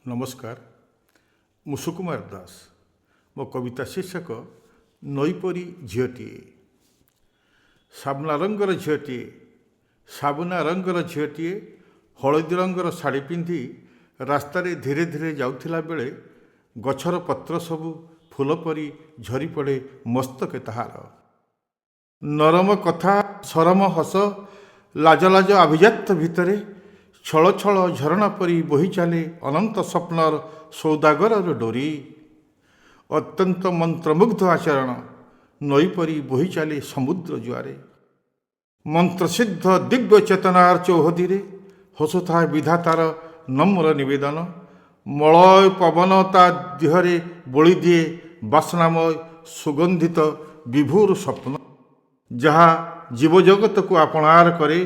ନମସ୍କାର, ମୁଁ ସୁକୁମାର ଦାସ। ମୋ କବିତା ଶୀର୍ଷକ ନଈପରି ଝିଅଟିଏ। ସାବନା ରଙ୍ଗର ଝିଅଟିଏ ହଳଦୀ ରଙ୍ଗର ଶାଢ଼ୀ ପିନ୍ଧି ରାସ୍ତାରେ ଧୀରେ ଧୀରେ ଯାଉଥିଲା ବେଳେ ଗଛର ପତ୍ର ସବୁ ଫୁଲ ପରି ଝରି ପଡ଼େ ମସ୍ତକେ ତାହାର। ନରମ କଥା, ସରମ ହସ, ଲାଜ ଲାଜ ଆଭିଜାତ୍ୟ ଭିତରେ ଛଳ ଛଳ ଝରଣା ପରି ବହି ଚାଲେ ଅନନ୍ତ ସ୍ୱପ୍ନର ସୌଦାଗରର ଡୋରି। ଅତ୍ୟନ୍ତ ମନ୍ତ୍ରମୁଗ୍ଧ ଆଚରଣ ନଈ ପରି ବହି ଚାଲେ ସମୁଦ୍ର ଜୁଆରେ। ମନ୍ତ୍ରସିଦ୍ଧ ଦିବ୍ୟ ଚେତନାର ଚୌହଦୀରେ ହସୁଥାଏ ବିଧାତାର ନମ୍ର ନିବେଦନ। ମଳୟ ପବନ ତା ଦେହରେ ବୋଳିଦିଏ ବାସ୍ନାମୟ ସୁଗନ୍ଧିତ ବିଭୋର ସ୍ୱପ୍ନ, ଯାହା ଜୀବଜଗତକୁ ଆପଣାର କରେ।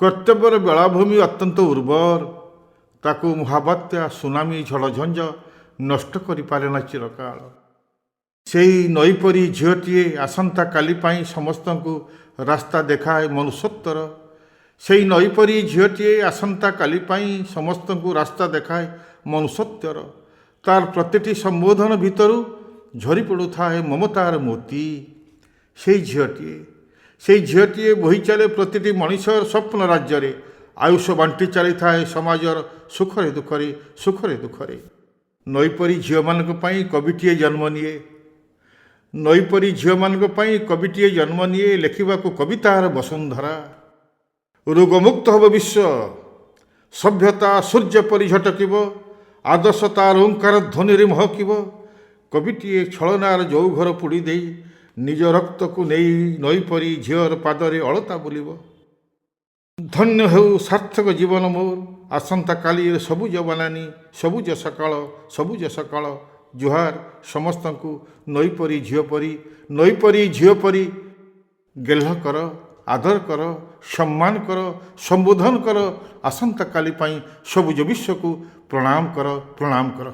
କର୍ତ୍ତବ୍ୟର ବେଳାଭୂମି ଅତ୍ୟନ୍ତ ଉର୍ବର, ତାକୁ ମହାବାତ୍ୟା ସୁନାମି ଝଡ଼ଝଞ୍ଜ ନଷ୍ଟ କରିପାରେ ନା ଚିରକାଳ। ସେହି ନଈପରି ଝିଅଟିଏ ଆସନ୍ତା କାଲି ପାଇଁ ସମସ୍ତଙ୍କୁ ରାସ୍ତା ଦେଖାଏ ମନୁଷ୍ୟତ୍ୱର। ସେହି ନଈପରି ଝିଅଟିଏ ଆସନ୍ତା କାଲି ପାଇଁ ସମସ୍ତଙ୍କୁ ରାସ୍ତା ଦେଖାଏ ମନୁଷ୍ୟତ୍ୱର। ତାର ପ୍ରତିଟି ସମ୍ବୋଧନ ଭିତରୁ ଝରି ପଡ଼ୁଥାଏ ମମତାର ମୋତି। ସେହି ଝିଅଟିଏ ବହି ଚାଲେ ପ୍ରତିଟି ମଣିଷର ସ୍ୱପ୍ନ ରାଜ୍ୟରେ। ଆୟୁଷ ବାଣ୍ଟି ଚାଲିଥାଏ ସମାଜର ସୁଖରେ ଦୁଃଖରେ। ନଈପରି ଝିଅମାନଙ୍କ ପାଇଁ କବିଟିଏ ଜନ୍ମ ନିଏ ଲେଖିବାକୁ କବିତାର ବସୁନ୍ଧରା। ରୋଗମୁକ୍ତ ହେବ ବିଶ୍ୱ, ସଭ୍ୟତା ସୂର୍ଯ୍ୟ ପରି ଝଟକିବ, ଆଦର୍ଶ ତାର ଓଙ୍କାର ଧ୍ୱନିରେ ମହକିବ। କବିଟିଏ ଛଳନାର ଯୌଘର ପୋଡ଼ି ଦେଇ ନିଜ ରକ୍ତକୁ ନେଇ ନଈପରି ଝିଅର ପାଦରେ ଅଳତା ବୁଲିବ। ଧନ୍ୟ ହେଉ ସାର୍ଥକ ଜୀବନ ମୋର, ଆସନ୍ତା କାଲିର ସବୁଜ ବନାନୀ, ସବୁଜ ସକାଳ। ଜୁହାର ସମସ୍ତଙ୍କୁ ନଈପରି ଝିଅ ପରି ଗେହ୍ଲ କର, ଆଦର କର, ସମ୍ମାନ କର, ସମ୍ବୋଧନ କର। ଆସନ୍ତା କାଲି ପାଇଁ ସବୁଜ ବିଶ୍ୱକୁ ପ୍ରଣାମ କର।